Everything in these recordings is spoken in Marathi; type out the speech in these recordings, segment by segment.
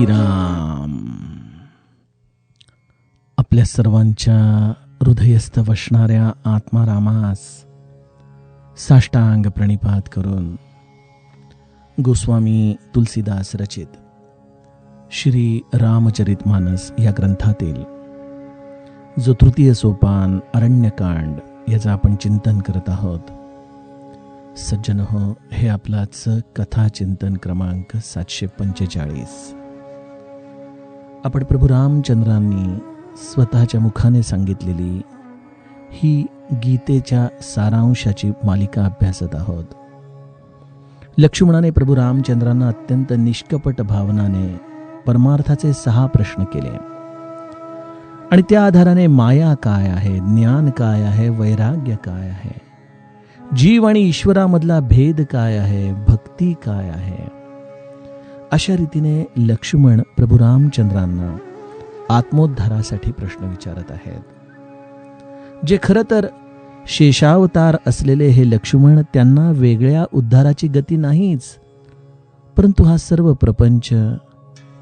श्रीराम. आपल्या सर्वांच्या हृदयस्थ वसणाऱ्या आत्मारामास साष्टांग प्रणिपात करून गोस्वामी तुलसीदास रचित श्री रामचरितमानस या ग्रंथातील जो तृतीय सोपान अरण्यकांड याचं आपण चिंतन करत आहोत. सज्जन हो, हे आपलाच कथा चिंतन क्रमांक 745. आपण प्रभू रामचंद्रांनी स्वतःच्या मुखाने सांगितलेली ही गीतेच्या सारांशाची मालिका अभ्यासत आहोत. लक्ष्मणाने प्रभू रामचंद्रांना अत्यंत निष्कपट भावनाने परमार्थाचे 6 प्रश्न केले आणि त्या आधाराने माया काय आहे, ज्ञान काय आहे, वैराग्य काय आहे, जीव आणि ईश्वरामधला भेद काय आहे, भक्ती काय आहे, अशा रीतीने लक्ष्मण प्रभू रामचंद्रांना आत्मोद्धारासाठी प्रश्न विचारत आहेत. जे खरं तर शेषावतार असलेले हे लक्ष्मण, त्यांना वेगळ्या उद्धाराची गती नाहीच, परंतु हा सर्व प्रपंच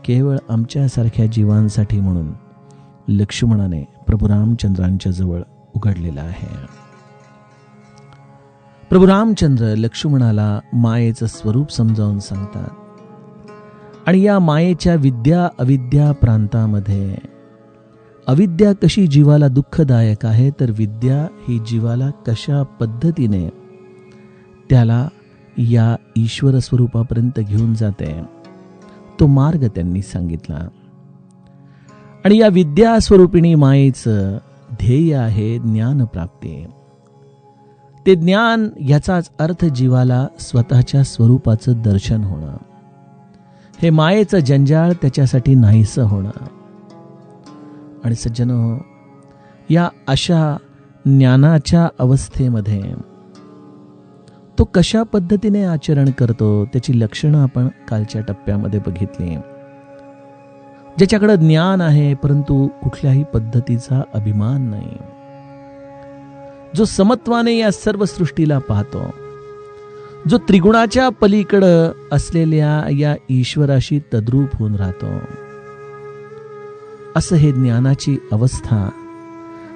केवळ आमच्यासारख्या जीवांसाठी म्हणून लक्ष्मणाने प्रभू रामचंद्रांच्या जवळ उघडलेला आहे. प्रभू रामचंद्र लक्ष्मणाला मायेचं स्वरूप समजावून सांगतात आणि या मायेच्या विद्या अविद्या प्रांतामध्ये अविद्या कशी जीवाला दुःखदायक आहे, तर विद्या ही जीवाला कशा पद्धतीने त्याला या ईश्वर स्वरूपापर्यंत घेऊन जाते, तो मार्ग त्यांनी सांगितला. आणि या विद्या स्वरूपिणी मायेचं ध्येय आहे ज्ञानप्राप्ती. ते ज्ञान याचाच अर्थ जीवाला स्वतःच्या स्वरूपाचं दर्शन होणं, हे मायेचं जंजाळ त्याच्यासाठी नाहीसं होणं. आणि सज्जनो, या अशा ज्ञानाच्या अवस्थेमध्ये तो कशा पद्धतीने आचरण करतो त्याची लक्षणं आपण कालच्या टप्प्यामध्ये बघितली. ज्याच्याकडे ज्ञान आहे परंतु कुठल्याही पद्धतीचा अभिमान नाही, जो समत्वाने या सर्व सृष्टीला पाहतो, जो त्रिगुणाच्या पलीकडं असलेल्या या ईश्वराशी तद्रूप होऊन राहतो, असं हे ज्ञानाची अवस्था.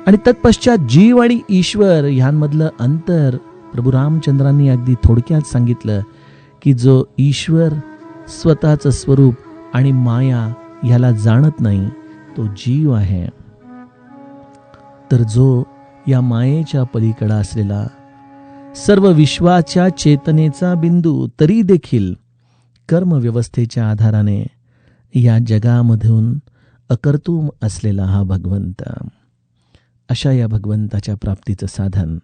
आणि तत्पश्चात जीव आणि ईश्वर ह्यांमधलं अंतर प्रभू रामचंद्रांनी अगदी थोडक्यात सांगितलं की जो ईश्वर स्वतःचं स्वरूप आणि माया ह्याला जाणत नाही तो जीव आहे. तर जो या मायेच्या पलीकडे असलेला सर्व विश्वाच्या चेतनेचा बिंदू तरी देखील कर्मव्यवस्थेच्या आधाराने या जगामधून अकर्तुम असलेला हा भगवंत, अशा या भगवंताच्या प्राप्तीचं साधन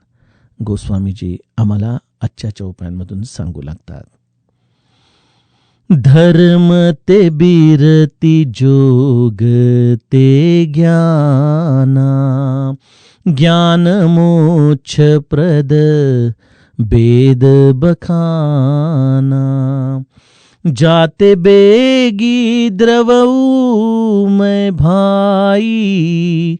गोस्वामीजी आम्हाला आजच्या चौपायांमधून सांगू लागतात. धर्म ते बिरती जोग ते ज्ञाना, ज्ञान मोक्ष प्रद वेद बखाना, जाते बेगी द्रवऊ मैं भाई,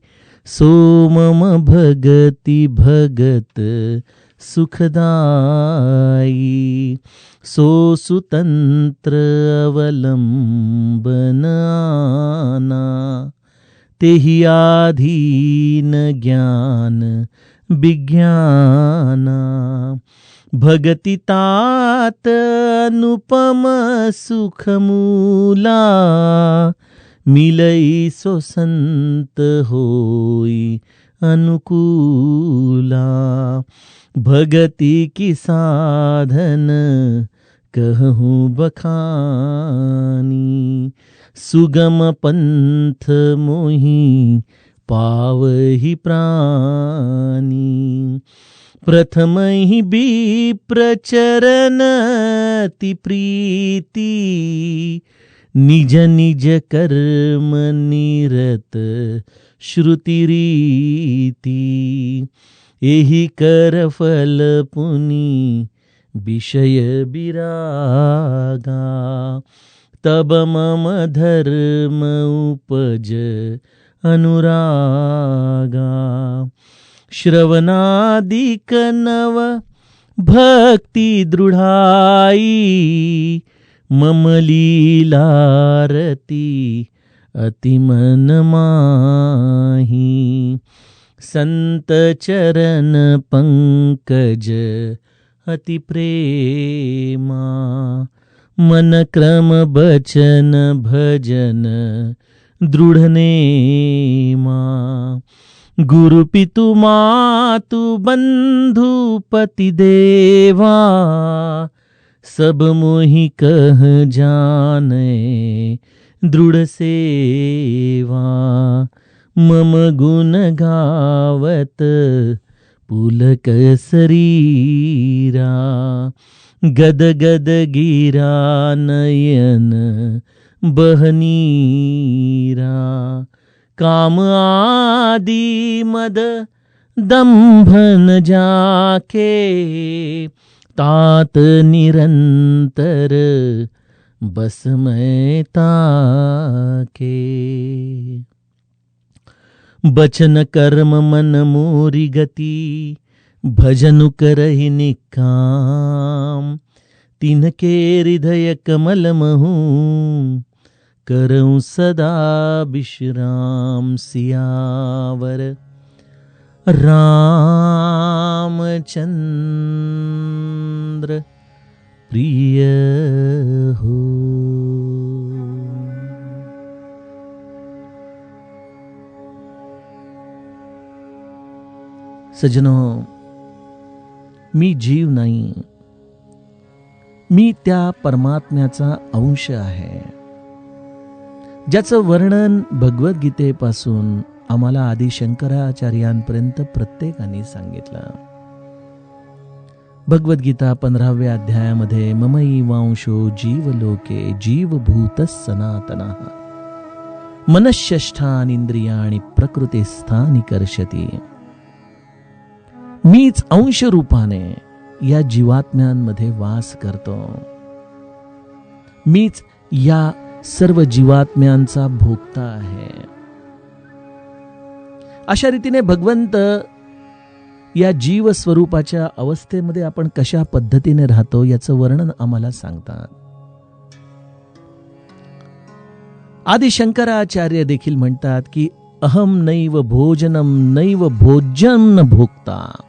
सोमम भगति भगत सुखदाई, सो सुतंत्र अवलंबन आना, तेहि आधीन ज्ञान विज्ञाना, भगति तात अनुपम सुख मूला, मिलई सो संत होई अनुकूला, भगति की साधन कहूँ बखानी, सुगम पंथ मोहि पावहि प्राणी, प्रथम ही विप्रचरण ति प्रीति, निज निज कर्म निरत श्रुति रीति, एहि कर फल पुनि विषय विरागा, तब मम धर्म उपज अनुरागा, श्रवणादिक नव भक्ति दृढ़ाई, मम लीलारती अति मन माही, संत चरण पंकज अति प्रेमा, मन क्रम बचन भजन दृढ नेमा, गुरु पितु मातु बंधु पति देवा, सब मोहि कह जाने दृढ़ सेवा, मम गुण गावत पुलक शरीरा, गद गद गिरा नयन बहनीरा, काम आदि मद दंभन जाके, तात निरंतर बस मैं ताके, बचन कर्म मन मोरी गति, भजनु करहि निकाम, तिनके हृदय कमल महु, करऊं सदा विश्राम, सियावर रामचंद्र प्रिय हो। सज्जनो, मी जीव नाही, मी त्या परमात्म्याचा अंश आहे, ज्याचं वर्णन भगवद्गीतेपासून आम्हाला आदि शंकराचार्यांपर्यंत प्रत्येकाने सांगितलं. भगवद्गीता 15व्या अध्यायामध्ये ममैवांशो जीवलोके जीवभूत सनातनः मनश्चेष्टानींद्रियाणि प्रकृतिस्थानि कर्षति. मीच अंश रूपाने या जीवात्म्यांमध्ये वास करतो, मीच या सर्व जीवात्म्यांचा भोक्ता आहे. अशा रीतीने भगवंत या जीव स्वरूपाच्या अवस्थेमध्ये आपण कशा पद्धतीने राहतो याचं वर्णन आम्हाला सांगतात. आदि शंकराचार्य देखील म्हणतात की अहम नैव भोजनम नैव भोजन भोक्ता.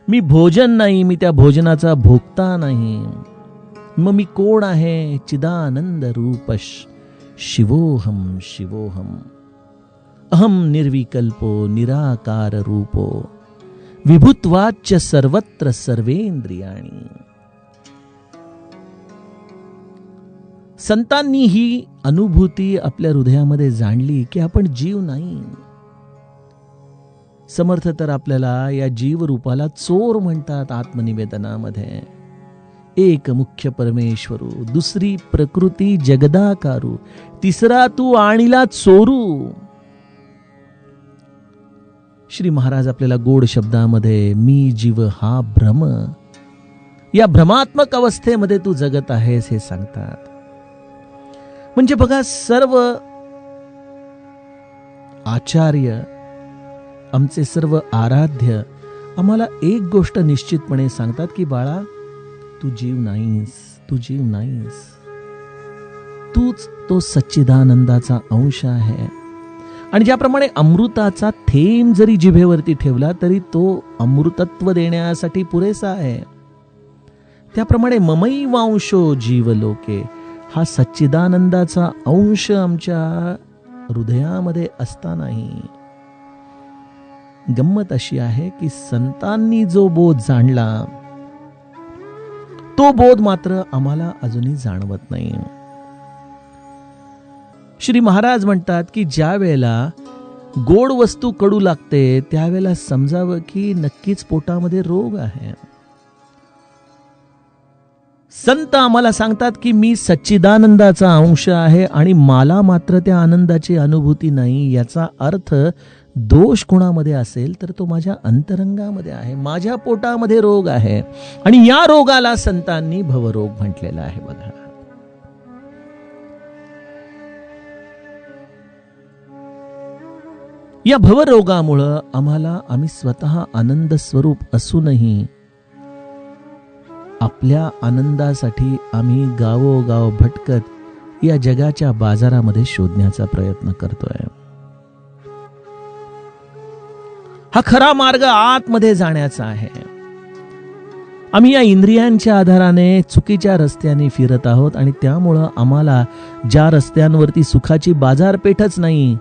मी भोजन नाही, मी त्या भोजनाचा भोक्ता नाही. मग मी कोण आहे? चिदानंद रूप शिवोहम शिवोहम. अहम निर्विकल्पो निराकार रूपो विभुत्वाच्च सर्वत्र सर्वेंद्रियाणी. संतांनी ही अनुभूती आपल्या हृदयामध्ये जाणली की आपण जीव नाही. समर्थ तर आपल्याला या जीव रूपाला चोर म्हणतात आत्मनिवेदनामध्ये. एक मुख्य परमेश्वरू, दुसरी प्रकृती जगदाकारू, तिसरा तू आणिला चोरू. श्री महाराज आपल्याला गोड शब्दामध्ये मी जीव हा भ्रम, या भ्रमात्मक अवस्थेमध्ये तू जगत आहेस हे सांगतात. म्हणजे बघा, सर्व आचार्य, आमचे सर्व आराध्य आम्हाला एक गोष्ट निश्चितपणे सांगतात की बाळा, तू जीव नाहीस, तू जीव नाहीस. तूच तो सच्चिदानंदाचा अंश आहे. आणि ज्याप्रमाणे अमृताचा थेंब जरी जिभेवरती ठेवला तरी तो अमृतत्व देण्यासाठी पुरेसा आहे, त्याप्रमाणे ममैवांशो जीवलोके हा सच्चिदानंदाचा अंश आमच्या हृदयामध्ये असतानाही गंमत अशी आहे की संतांनी जो बोध जाणला तो बोध मात्र आम्हाला अजूनही जाणवत नाही. श्री महाराज म्हणतात की ज्या वेळेला गोड वस्तू कडू लागते त्यावेळेला समजावं की नक्कीच पोटामध्ये रोग आहे. संत आम्हाला सांगतात की मी सच्चिदानंदाचा अंश आहे आणि मला मात्र त्या आनंदाची अनुभूती नाही. याचा अर्थ दोष कोणामध्ये असेल तर तो माझ्या अंतरंगामध्ये आहे, माझ्या पोटामध्ये रोग आहे. आणि या रोगाला संतांनी भवरोग म्हटलेला आहे. बघा, या भवरोगामुळं आम्ही स्वतः आनंद स्वरूप असूनही आपल्या आनंदासाठी आम्ही गावोगाव भटकत या जगाच्या बाजारामध्ये शोधण्याचा प्रयत्न करतोय. हा खरा मार्ग आतमध्ये जाण्याचा आहे. आम्ही या इंद्रियांच्या आधाराने चुकीच्या रस्त्याने फिरत आहोत आणि त्यामुळं आम्हाला ज्या रस्त्यांवरती सुखाची बाजारपेठच नाही,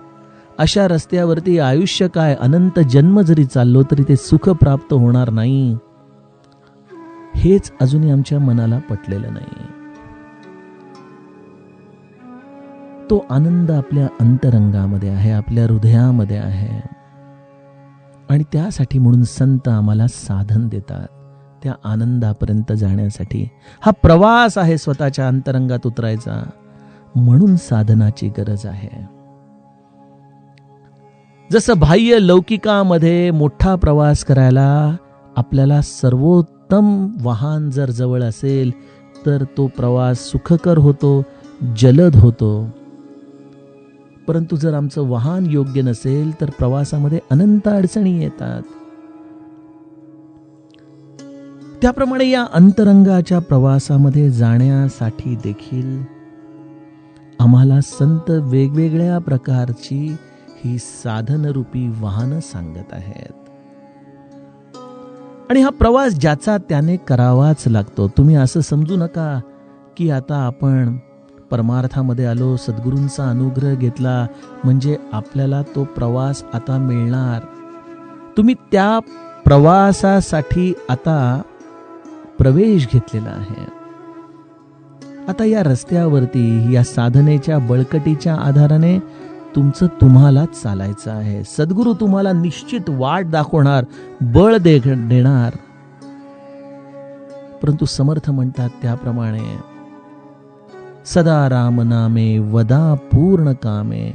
अशा रस्त्यावरती आयुष्य काय अनंत जन्म जरी चाललो तरी ते सुख प्राप्त होणार नाही, हेच अजूनही आमच्या मनाला पटलेलं नाही. तो आनंद आपल्या अंतरंगामध्ये आहे, आपल्या हृदयामध्ये आहे. आणि त्यासाठी म्हणून संत आम्हाला साधन देतात त्या आनंदापर्यंत जाण्यासाठी. हा प्रवास आहे स्वतःच्या अंतरंगात उतरायचा, म्हणून साधनाची गरज आहे. जसं बाह्य लौकिकामध्ये मोठा प्रवास करायला आपल्याला सर्वोत्तम वाहन जर जवळ असेल तर तो प्रवास सुखकर होतो, जलद होतो. परंतु जर आमचं वाहन योग्य नसेल तर प्रवासामध्ये अनंत अडचणी येतात. त्याप्रमाणे या अंतरंगाच्या प्रवासामध्ये जाण्यासाठी देखील आम्हाला संत वेगवेगळ्या प्रकारची ही साधनरूपी वाहनं सांगत आहेत. आणि हा प्रवास ज्याचा त्याने करावाच लागतो. तुम्ही असं समजू नका की आता आपण परमार्थामध्ये आलो, सद्गुरूंचा अनुग्रह घेतला म्हणजे आपल्याला तो प्रवास आता मिळणार. तुम्ही त्या प्रवासासाठी आता प्रवेश घेतलेला आहे. आता या रस्त्यावरती या साधनेच्या बळकटीच्या आधाराने तुम्हालाच चालायचं आहे. सद्गुरू तुम्हाला निश्चित वाट दाखवणार, बळ देणार. परंतु समर्थ म्हणतात त्याप्रमाणे सदा राम नामे वदा पूर्ण कामे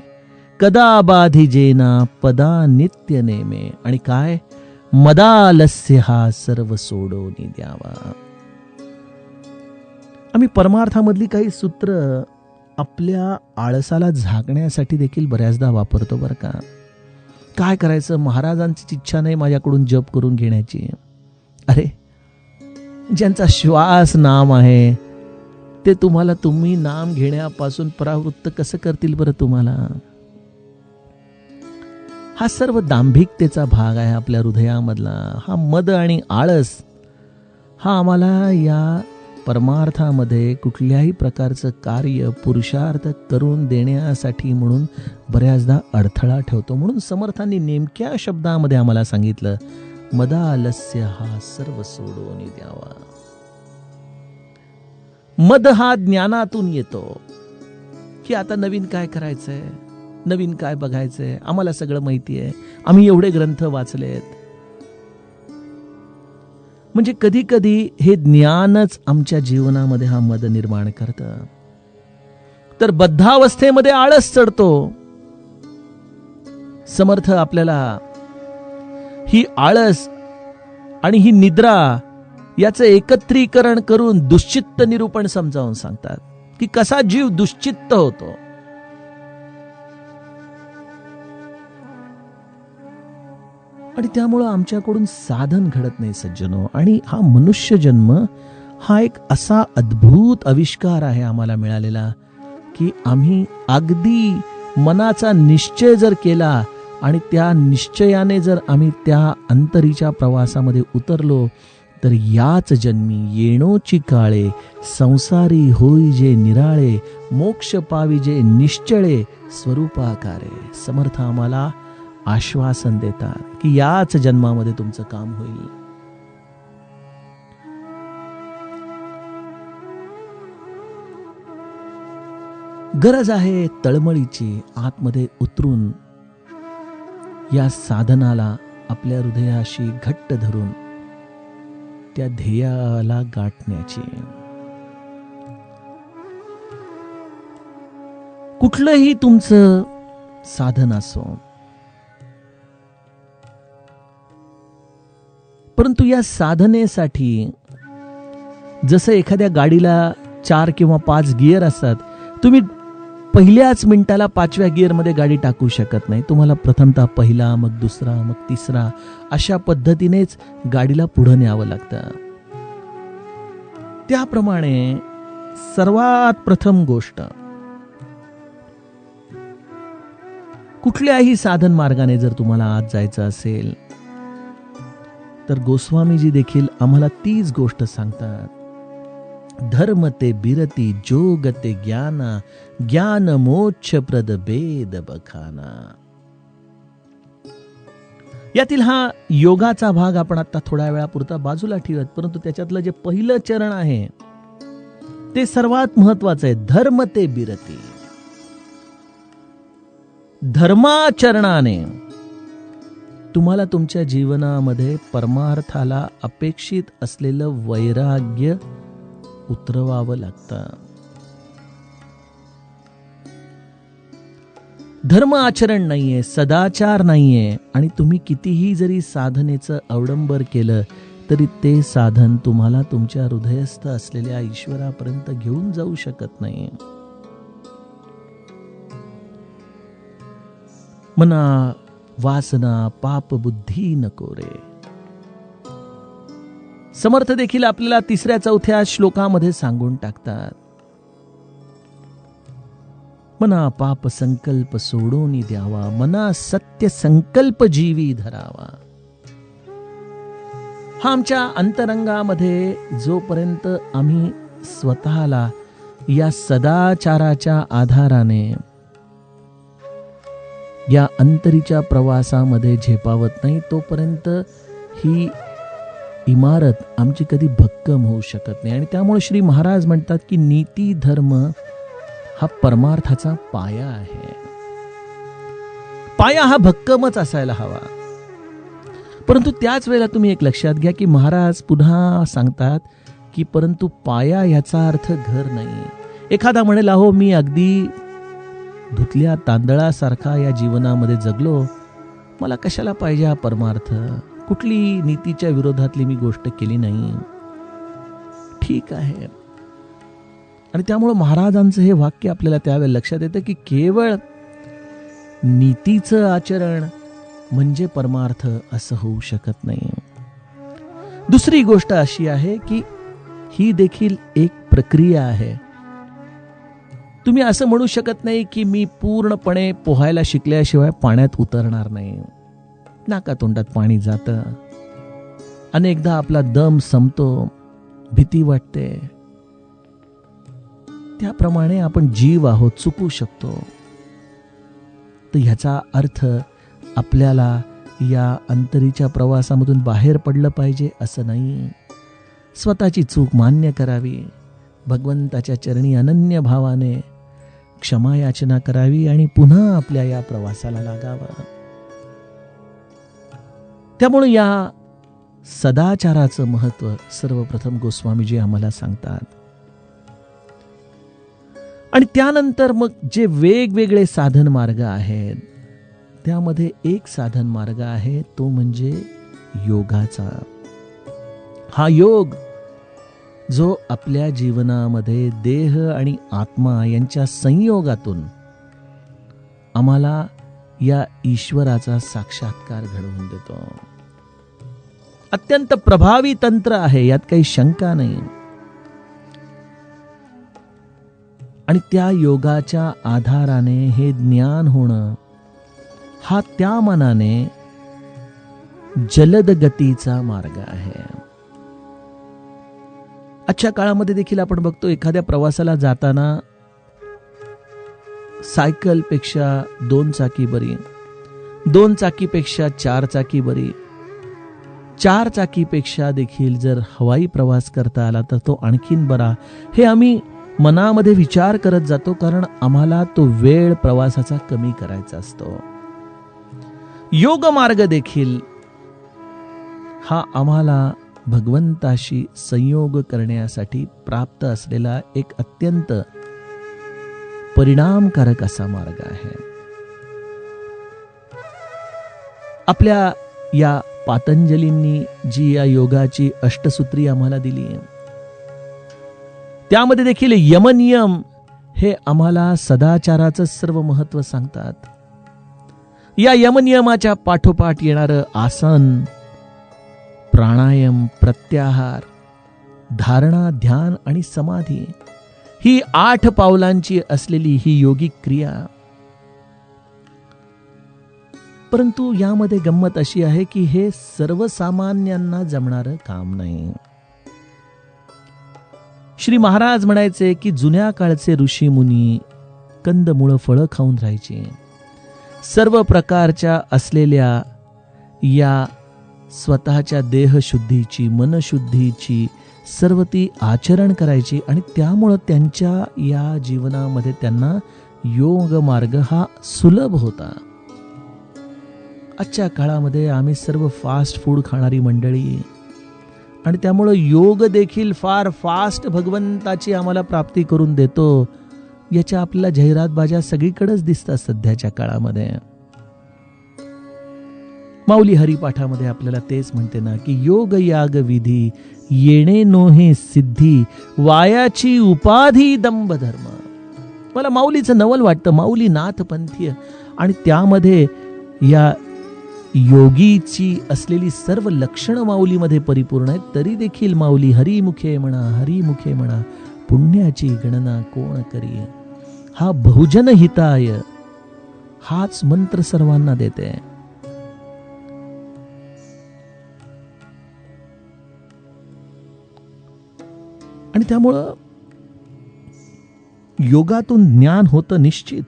कदा बाधिजेना पदा नित्य नेमे. आणि काय मदालस्य हा सर्व सोडून द्यावा. आम्ही परमार्थामधली काही सूत्र आपल्या आळसाला झाकण्यासाठी देखील बऱ्याचदा वापरतो बरं का. काय करायचं, महाराजांची इच्छा नाही माझ्याकडून जप करून घेण्याची. अरे ज्यांचा श्वास नाम आहे ते तुम्ही नाम घेण्यापासून परावृत्त कसं करतील बरं तुम्हाला. हा सर्व दांभिकतेचा भाग आहे आपल्या हृदयामधला. हा मद आणि आळस हा आम्हाला या परमार्थामध्ये कुठल्याही प्रकारचं कार्य पुरुषार्थ करून देण्यासाठी म्हणून बऱ्याचदा अडथळा ठेवतो. म्हणून समर्थांनी नेमक्या शब्दामध्ये आम्हाला सांगितलं, मदालस्य हा सर्व सोडून द्यावा. मद हा ज्ञानातून येतो की आता नवीन काय करायचंय, नवीन काय बघायचंय, आम्हाला सगळं माहिती आहे, आम्ही एवढे ग्रंथ वाचलेत. म्हणजे कधी कधी हे ज्ञानच आमच्या जीवनामध्ये हा मद निर्माण करतं. तर बद्धावस्थेमध्ये आळस चढतो. समर्थ आपल्याला ही आळस आणि ही निद्रा याचं एकत्रीकरण करून दुश्चित्त निरूपण समजावून सांगतात की कसा जीव दुश्चित्त होतो. आणि त्यामुळं आमच्याकडून साधन घडत नाही सज्जनो. आणि हा मनुष्य जन्म हा एक असा अद्भुत आविष्कार आहे आम्हाला मिळालेला की आम्ही अगदी मनाचा निश्चय जर केला आणि त्या निश्चयाने जर आम्ही त्या अंतरीच्या प्रवासामध्ये उतरलो तर याच जन्मी येणोची काळे संसारी होई जे निराळे मोक्ष पावी जे निश्चळे स्वरूपाकारे. समर्थ आम्हाला आश्वासन देतात की याच जन्मामध्ये तुमचं काम होईल. गरज आहे तळमळीची आतमध्ये उतरून या साधनाला आपल्या हृदयाशी घट्ट धरून त्या ध्येयाला गाठण्याची. कुठलंही तुमचं साधन असो, परंतु या साधनेसाठी जसं एखाद्या गाडीला 4 किंवा 5 गिअर असतात, तुम्ही पहिल्याच मिनिटाला 5व्या गिअरमध्ये गाडी टाकू शकत नाही. तुम्हाला प्रथमतः पहिला, मग दुसरा, मग तिसरा, अशा पद्धतीनेच गाडीला पुढे न्यावं लागतं. त्याप्रमाणे सर्वात प्रथम गोष्ट, कुठल्याही साधन मार्गाने जर तुम्हाला आज जायचं असेल तर गोस्वामीजी देखील आम्हाला तीच गोष्ट सांगतात. धर्म ते बिरती जोग ते ज्ञाना, ज्ञान मोक्ष प्रद भेद बखाना. यातील हा योगाचा भाग आपण आता थोड्या वेळापुरता बाजूला ठेवत, परंतु त्याच्यातलं जे पहिलं चरण आहे ते सर्वात महत्वाचं आहे. धर्म ते बिरती. धर्माचरणाने तुम्हाला तुमच्या जीवनामध्ये परमार्थाला अपेक्षित असलेलं वैराग्य उतरवावं लागतं. धर्म आचरण नाहीये, सदाचार नाहीये, आणि तुम्ही कितीही जरी साधनेचं अवडंबर केलं तरी ते साधन तुम्हाला तुमच्या हृदयस्थ असलेल्या ईश्वरापर्यंत घेऊन जाऊ शकत नाही. मना वासना पाप बुद्धी नको रे. समर्थ देखील आपल्याला 3-4 श्लोकामध्ये सांगून टाकतात. मना पाप संकल्प सोडून द्यावा, मना सत्य संकल्प जीवी धरावा. हा आमच्या अंतरंगामध्ये जोपर्यंत आम्ही स्वतःला या सदाचाराच्या आधाराने या अंतरीच्या प्रवासामध्ये झेपावत नाही, तोपर्यंत ही इमारत आमची कधी भक्कम होऊ शकत नाही. आणि त्यामुळे श्री महाराज म्हणतात की नीती धर्म हा परमार्थाचा पाया आहे. पाया हा भक्कमच असायला हवा. परंतु त्याच वेळेला तुम्ही एक लक्षात घ्या की महाराज पुन्हा सांगतात की परंतु पाया याचा अर्थ घर नाही. एखादा म्हणेल अहो मी अगदी धुतल्या तांदळासारखा या जीवनामध्ये जगलो, मला कशाला पाहिजे हा परमार्थ, कुठली नीतीच्या विरोधातली मी गोष्ट केली नाही. ठीक आहे. आणि त्यामुळे महाराजांचं हे वाक्य आपल्याला त्यावेळेला लक्षात येतं की केवळ नीतीचं आचरण म्हणजे परमार्थ असं होऊ शकत नाही. दुसरी गोष्ट अशी आहे की ही देखील एक प्रक्रिया आहे. तुम्ही असं म्हणू शकत नाही की मी पूर्णपणे पोहायला शिकल्याशिवाय पाण्यात उतरणार नाही. नाका तोंडात पाणी जातं, अनेकदा आपला दम संपतो, भीती वाटते. त्याप्रमाणे आपण जीव आहोत, चुकू शकतो. तर ह्याचा अर्थ आपल्याला या अंतरीच्या प्रवासामधून बाहेर पडलं पाहिजे असं नाही. स्वतःची चूक मान्य करावी, भगवंताच्या चरणी अनन्य भावाने क्षमा याचना करावी आणि पुन्हा आपल्या या प्रवासाला लागावं. त्यामुळे या सदाचाराचं महत्व सर्वप्रथम गोस्वामीजी आम्हाला सांगतात. आणि त्यानंतर मग जे वेगवेगळे साधन मार्ग आहेत त्यामध्ये एक साधन मार्ग आहे तो म्हणजे योगाचा. हा योग जो आपल्या जीवनामध्ये देह आणि आत्मा यांच्या संयोगातून आम्हाला या ईश्वराचा साक्षात्कार घडवून देतो. अत्यंत प्रभावी तंत्र आहे, यात काही शंका नाही. आणि त्या योगाच्या आधाराने हे ज्ञान होणं हा त्या मनाने जलद गतीचा मार्ग आहे. आजच्या काळामध्ये देखील आपण बघतो एखाद्या प्रवासाला जाताना सायकलपेक्षा 2 चाकी बरी, 2 चाकीपेक्षा 4 चाकी बरी, 4 चाकीपेक्षा देखील जर हवाई प्रवास करता आला तर तो आणखीन बरा. हे आम्ही मनामध्ये विचार करत जातो, कारण आम्हाला तो वेळ प्रवासाचा कमी करायचा असतो. योग मार्ग देखील हा आम्हाला भगवंताशी संयोग करण्यासाठी प्राप्त असलेला एक अत्यंत परिणामकारक असा मार्ग आहे. आपल्या या पातंजलींनी जी या योगाची अष्टसूत्री आम्हाला दिली, त्यामध्ये देखील यमनियम हे आम्हाला सदाचाराचं सर्व महत्व सांगतात. या यमनियमाच्या पाठोपाठ येणारं आसन, प्राणायाम, प्रत्याहार, धारणा, ध्यान आणि समाधी ही 8 पावलांची असलेली ही योगिक क्रिया. परंतु यामध्ये गंमत अशी आहे की हे सर्वसामान्यांना जमणारं काम नाही. श्री महाराज म्हणायचे की जुन्या काळचे ऋषी मुनी कंदमुळं फळं खाऊन राहायचे. सर्व प्रकारच्या असलेल्या या स्वतःच्या देहशुद्धीची, मनशुद्धीची सर्व ती आचरण करायची आणि त्यामुळं त्यांच्या या जीवनामध्ये त्यांना योग मार्ग हा सुलभ होता. आजच्या काळामध्ये आम्ही सर्व फास्ट फूड खाणारी मंडळी आणि त्यामुळं योग देखील फार फास्ट भगवंताची आम्हाला प्राप्ती करून देतो याच्या आपल्याला जाहिरातबाज्या सगळीकडेच दिसतात सध्याच्या काळामध्ये. माऊली हरिपाठामध्ये आपल्याला तेच म्हणते ना की योग याग विधी येणे नोहे सिद्धी वायाची उपाधी दंभ धर्म. मला माऊलीचं नवल वाटतं, माऊली नाथपंथीय आणि त्यामध्ये या योगीची असलेली सर्व लक्षणं माऊलीमध्ये परिपूर्ण आहेत. तरी देखील माऊली हरिमुखे म्हणा, हरिमुखे म्हणा, पुण्याची गणना कोण करी, हा बहुजन हिताय हाच मंत्र सर्वांना देते. आणि त्यामुळं योगातून ज्ञान होतं निश्चित,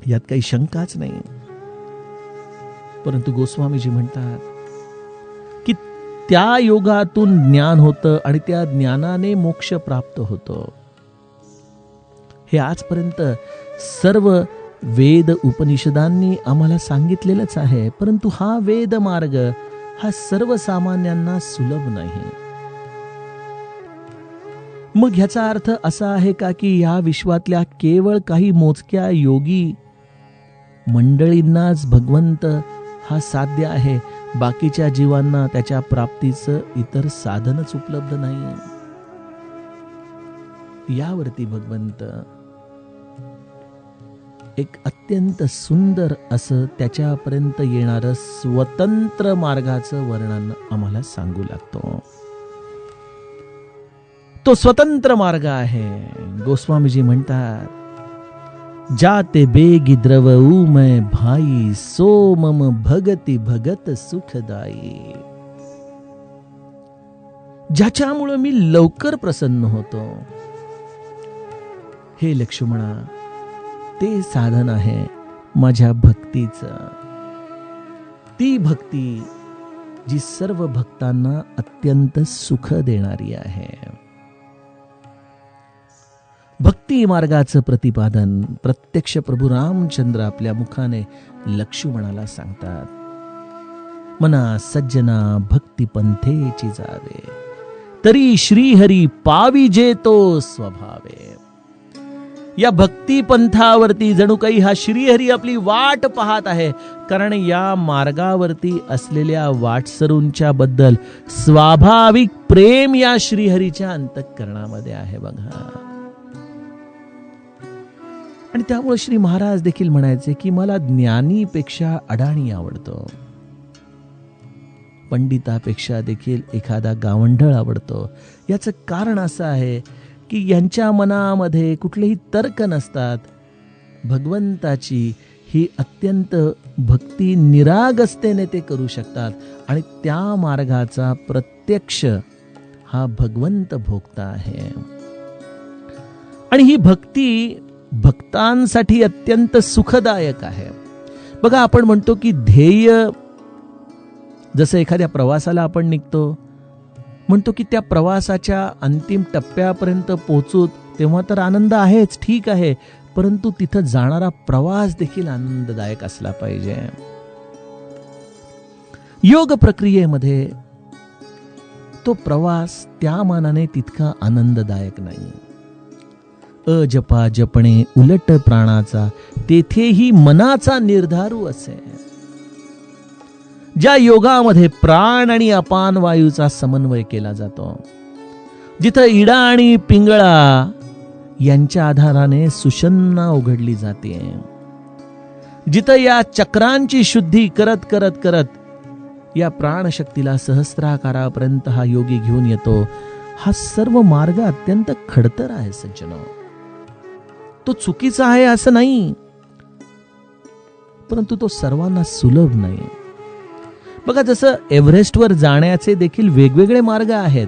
यात काही शंकाच नाही. परंतु गोस्वामीजी म्हणतात की त्या योगातून ज्ञान होतं आणि त्या ज्ञानाने मोक्ष प्राप्त होतो. हे आजपर्यंत सर्व वेद उपनिषदांनी आम्हाला सांगितलेलंच आहे. परंतु हा वेद मार्ग हा सर्वसामान्यांना सुलभ नाही. मग ह्याचा अर्थ असा आहे का की या विश्वातल्या केवळ काही मोजक्या योगी मंडळींनाच भगवंत हा साध्य आहे, बाकीच्या जीवांना त्याच्या प्राप्तीचं इतर साधनच उपलब्ध नाही? यावरती भगवंत एक अत्यंत सुंदर असं त्याच्यापर्यंत येणारं स्वतंत्र मार्गाचं वर्णन आम्हाला सांगू लागतो. तो स्वतंत्र मार्ग आहे. गोस्वामीजी म्हणतात, जाते बेगी द्रवऊ मैं भाई सो मम भगती भगत सुखदाई. ज्याच्यामुळे मी लवकर प्रसन्न होतो. हे लक्ष्मणा, ते साधन आहे माझ्या भक्तीचं. ती भक्ती जी सर्व भक्तांना अत्यंत सुख देणारी आहे. भक्ती मार्गाचं प्रतिपादन प्रत्यक्ष प्रभू रामचंद्र आपल्या मुखाने लक्ष्मणाला सांगतात. मना सज्जना भक्ती पंथेची जावे, तरी श्रीहरी पाविजे तो स्वभावे. या भक्ती पंथावरती जणू काही हा श्रीहरी आपली वाट पाहत आहे, कारण या मार्गावरती असलेल्या वाटसरूंच्या बद्दल स्वाभाविक प्रेम या श्रीहरीच्या अंतःकरणामध्ये आहे बघा. आणि त्यामुळे श्री महाराज देखील म्हणायचे की मला ज्ञानीपेक्षा अडाणी आवडतो, पंडितापेक्षा देखील एखादा गावंढळ आवडतो. याचं कारण असं आहे की यांच्या मनामध्ये कुठलेही तर्क नसतात. भगवंताची ही अत्यंत भक्ती निरागसतेने ते करू शकतात आणि त्या मार्गाचा प्रत्यक्ष हा भगवंत भोगता आहे. आणि ही भक्ती भक्तांसाठी अत्यंत सुखदायक आहे. बघा, आपण म्हणतो की ध्येय, जसं एखाद्या प्रवासाला आपण निघतो, म्हणतो की त्या प्रवासाच्या अंतिम टप्प्यापर्यंत पोहोचू तेव्हा तर आनंद आहेच, ठीक आहे, परंतु तिथं जाणारा प्रवास देखील आनंददायक असला पाहिजे. योग प्रक्रियेमध्ये तो प्रवास त्या मानाने तितका आनंददायक नाही. अजपा जपणे उलट प्राणाचा, तेथेही मनाचा निर्धारू असे. ज्या योगामध्ये प्राण आणि अपान वायूचा समन्वय केला जातो, जिथं इडा आणि पिंगळा यांच्या आधाराने सुषुम्ना उघडली जाते, जिथं या चक्रांची शुद्धी करत करत करत या प्राणशक्तीला सहस्राकारापर्यंत हा योगी घेऊन येतो, हा सर्व मार्ग अत्यंत खडतर आहे सज्जनो. तो चुकीचा आहे असं नाही, परंतु तो सर्वांना सुलभ नाही. बघा, जसं एव्हरेस्टवर जाण्याचे देखील वेगवेगळे मार्ग आहेत.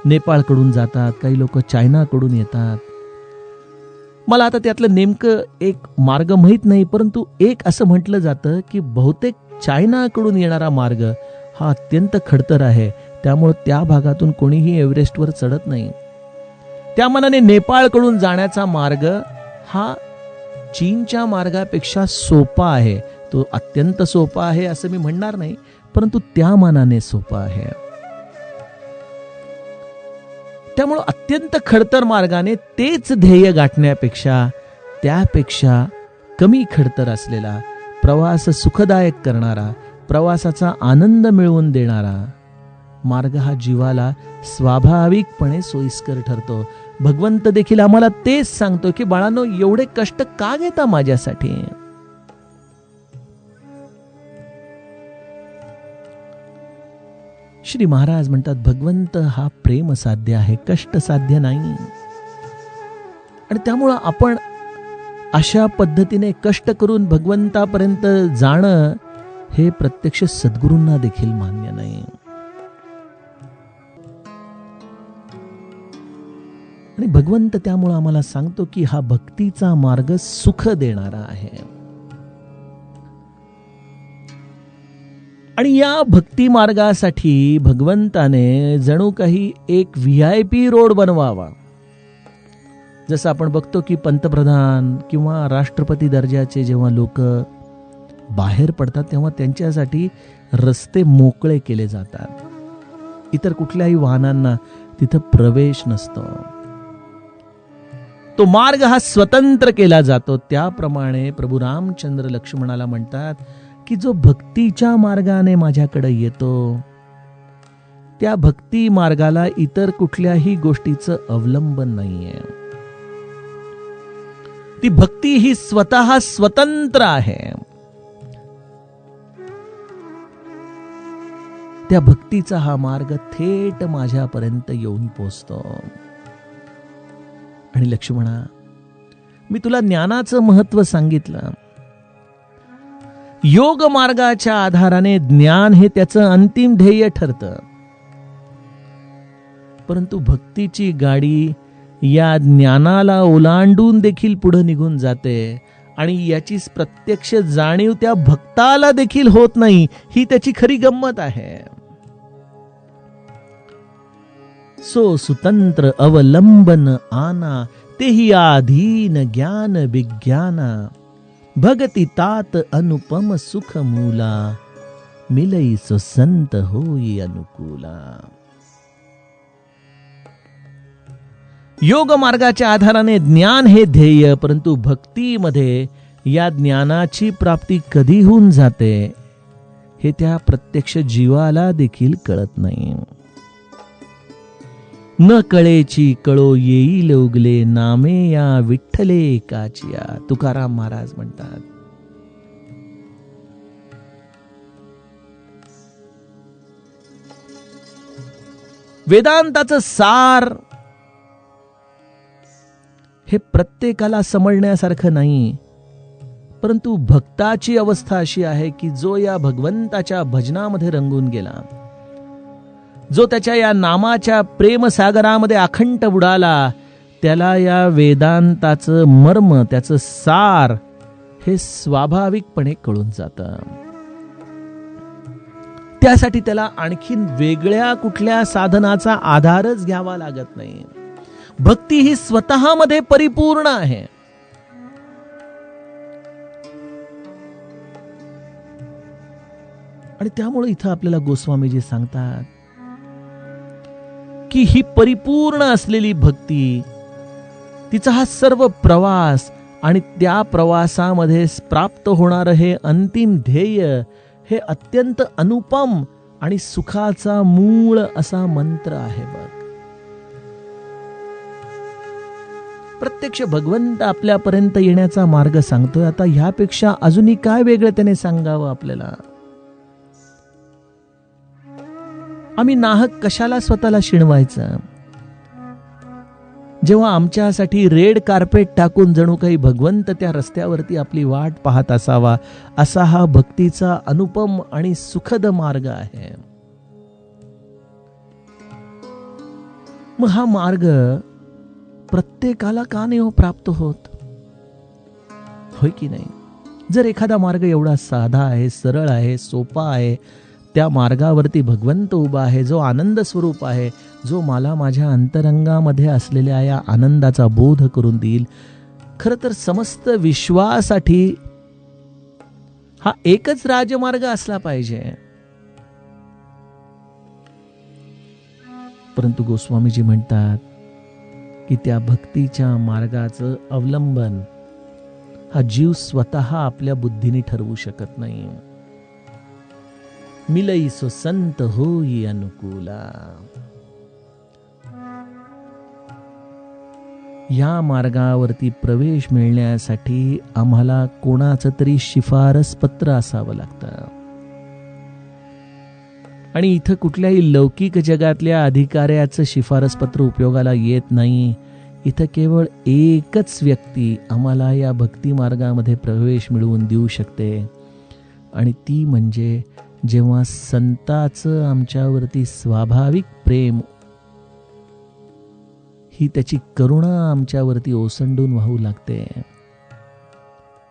नेपाळकडून जातात, काही लोक चायनाकडून येतात. मला आता त्यातलं नेमकं एक मार्ग माहीत नाही, परंतु एक असं म्हटलं जातं की बहुतेक चायनाकडून येणारा मार्ग हा अत्यंत खडतर आहे, त्यामुळे त्या भागातून कोणीही एव्हरेस्टवर चढत नाही. त्या मानाने नेपाळकडून जाण्याचा मार्ग हा चीनच्या मार्गापेक्षा सोपा आहे. तो अत्यंत सोपा आहे असं मी म्हणणार नाही, परंतु त्या मानाने सोपा आहे. त्यामुळे अत्यंत खडतर मार्गाने तेच ध्येय गाठण्यापेक्षा त्यापेक्षा कमी खडतर असलेला, प्रवास सुखदायक करणारा, प्रवासाचा आनंद मिळवून देणारा मार्ग हा जीवाला स्वाभाविकपणे सोयीस्कर ठरतो. भगवंत देखील आम्हाला तेच सांगतो की बाळांनो, एवढे कष्ट का घेता माझ्यासाठी? श्री महाराज म्हणतात, भगवंत हा प्रेम साध्य आहे, कष्ट साध्य नाही. आणि त्यामुळं आपण अशा पद्धतीने कष्ट करून भगवंतापर्यंत जाणं हे प्रत्यक्ष सद्गुरूंना देखील मान्य नाही. आणि भगवंत त्यामुळे आम्हाला सांगतो की हा भक्तीचा मार्ग सुख देणारा आहे. आणि या भक्ती मार्गासाठी भगवंताने जणू काही एक VIP रोड बनवावा. जसं आपण बघतो की पंतप्रधान किंवा राष्ट्रपती दर्जाचे जेव्हा लोक बाहेर पडतात तेव्हा त्यांच्यासाठी रस्ते मोकळे केले जातात. इतर कुठल्याही वाहनांना तिथं प्रवेश नसतो. तो मार्ग हा स्वतंत्र केला जातो. त्याप्रमाणे प्रभू रामचंद्र लक्ष्मणाला म्हणतात की जो भक्तीच्या मार्गाने माझ्याकडे येतो त्या भक्ती मार्गाला इतर कुठल्याही गोष्टीचं अवलंबन नाहीये. ती भक्ती ही स्वतः स्वतंत्र आहे. त्या भक्तीचा हा मार्ग थेट माझ्यापर्यंत येऊन पोचतो. आणि लक्ष्मणा, मी तुला ज्ञानाचं महत्व सांगितलं. योग मार्गाच्या आधाराने ज्ञान हे त्याचं अंतिम ध्येय ठरतं, परंतु भक्तीची गाडी या ज्ञानाला ओलांडून देखील पुढे निघून जाते आणि याची प्रत्यक्ष जाणीव त्या भक्ताला देखील होत नाही. ही त्याची खरी गंमत आहे. सो सुतंत्र अवलंबन आना, तेही आधीन ज्ञान विज्ञाना, भगति तात अनुपम सुख मूला, मिलई सो संत होई अनुकूला. योग मार्गाच्या आधाराने ज्ञान हे ध्येय, परंतु भक्तीमध्ये या ज्ञानाची प्राप्ती कधी होऊन जाते हे त्या प्रत्यक्ष जीवाला देखील कळत नाही. न कळेची कळो येईल उगले, नामे या विठ्ठले काचिया, तुकाराम महाराज म्हणतात. वेदांताचं सार हे प्रत्येकाला समजण्यासारखं नाही, परंतु भक्ताची अवस्था अशी आहे की जो या भगवंताच्या भजनामध्ये रंगून गेला, जो त्याच्या या नामाच्या प्रेमसागरामध्ये अखंड बुडाला, त्याला या वेदांताचं मर्म, त्याचं सार हे स्वाभाविकपणे कळून जातं. त्यासाठी त्याला आणखीन वेगळ्या कुठल्या साधनाचा आधारच घ्यावा लागत नाही. भक्ती ही स्वतःमध्ये परिपूर्ण आहे. आणि त्यामुळे इथं आपल्याला गोस्वामीजी सांगतात की ही परिपूर्ण असलेली भक्ती, तिचा हा सर्व प्रवास आणि त्या प्रवासामध्ये प्राप्त होणारं हे अंतिम ध्येय हे अत्यंत अनुपम आणि सुखाचा मूळ असा मंत्र आहे. बघ, प्रत्यक्ष भगवंत आपल्यापर्यंत येण्याचा मार्ग सांगतोय. आता ह्यापेक्षा अजूनही काय वेगळं त्याने सांगावं आपल्याला? आम्ही नाहक कशाला स्वतःला शिणवायचं? जेव्हा आमच्यासाठी रेड कार्पेट टाकून जणू काही भगवंत त्या रस्त्यावरती आपली वाट पाहत असावा, असा हा भक्तीचा अनुपम आणि सुखद मार्ग आहे. मग हा मार्ग प्रत्येकाला का नाही प्राप्त होत? होय की नाही? जर एखादा मार्ग एवढा साधा आहे, सरळ आहे, सोपा आहे, त्या मार्गावरती भगवंत उभा आहे, जो आनंद स्वरूप आहे, जो मला माझ्या अंतरंगामध्ये असलेल्या या आनंदाचा बोध करून देईल, खरं तर समस्त विश्वासाठी हा एकच राजमार्ग असला पाहिजे. परंतु गोस्वामीजी म्हणतात की त्या भक्तीच्या मार्गाचं अवलंबन हा जीव स्वतः आपल्या बुद्धीने ठरवू शकत नाही. मिलई सो संत होई अनुकूला. या मार्गावरती प्रवेश मिळण्यासाठी आम्हाला कोणाचं तरी शिफारस पत्र असावं लागतं. आणि इथं कुठल्याही लौकिक जगातल्या अधिकाऱ्याचं शिफारस पत्र उपयोगाला येत नाही. इथं केवळ एकच व्यक्ती आम्हाला या भक्ती मार्गामध्ये प्रवेश मिळवून देऊ शकते, आणि ती म्हणजे जेव्हा संताचं आमच्यावरती स्वाभाविक प्रेम, ही त्याची करुणा आमच्यावरती ओसंडून वाहू लागते,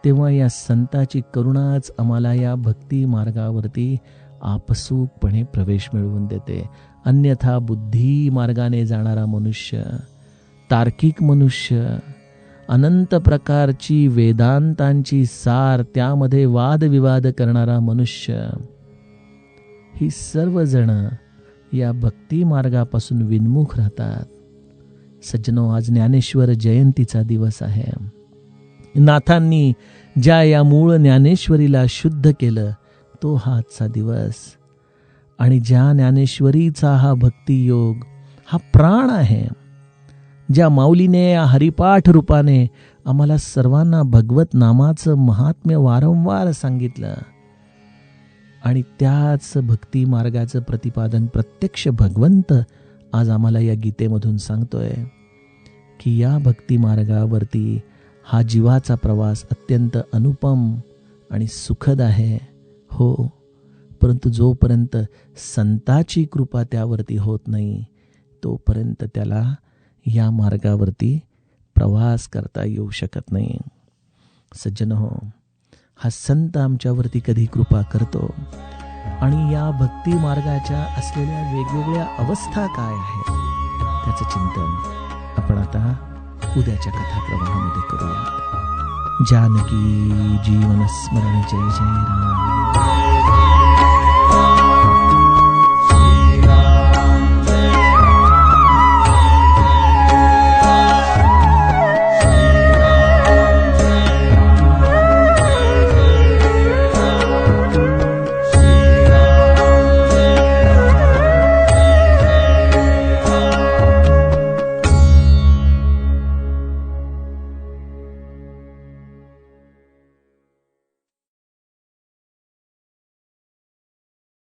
तेव्हा या संताची करुणाच आम्हाला या भक्ती मार्गावरती आपसूकपणे प्रवेश मिळवून देते. अन्यथा बुद्धी मार्गाने जाणारा मनुष्य, तार्किक मनुष्य, अनंत प्रकारची वेदांतांची सार त्यामध्ये वादविवाद करणारा मनुष्य, ही सर्वजण या भक्ती मार्गापासून विन्मुख राहतात. सज्जनो, आज ज्ञानेश्वर जयंतीचा दिवस आहे. नाथांनी ज्या या मूळ ज्ञानेश्वरीला शुद्ध केलं, तो हा आजचा दिवस. आणि ज्या ज्ञानेश्वरीचा हा भक्ती योग हा प्राण आहे, ज्या माऊलीने या हरिपाठ रूपाने आम्हाला सर्वांना भगवत नामाचं महात्म्य वारंवार सांगितलं, आणि त्याच भक्ती मार्गाचं प्रतिपादन प्रत्यक्ष भगवंत आज आम्हाला या गीतेमधून सांगतोय की या भक्ती मार्गावरती हा जीवाचा प्रवास अत्यंत अनुपम आणि सुखद आहे. हो, परंतु जोपर्यंत संताची कृपा त्यावरती होत नाही, तोपर्यंत त्याला या मार्गावरती प्रवास करता येऊ शकत नाही. सज्जनो, हा संत आमच्यावरती कधी कृपा करतो, आणि या भक्ती मार्गाच्या असलेल्या वेगवेगळ्या अवस्था काय आहेत त्याचं चिंतन आपण आता उद्याच्या कथाप्रवाहामध्ये करूया. जानकी जीवन स्मरण. जय जय राम.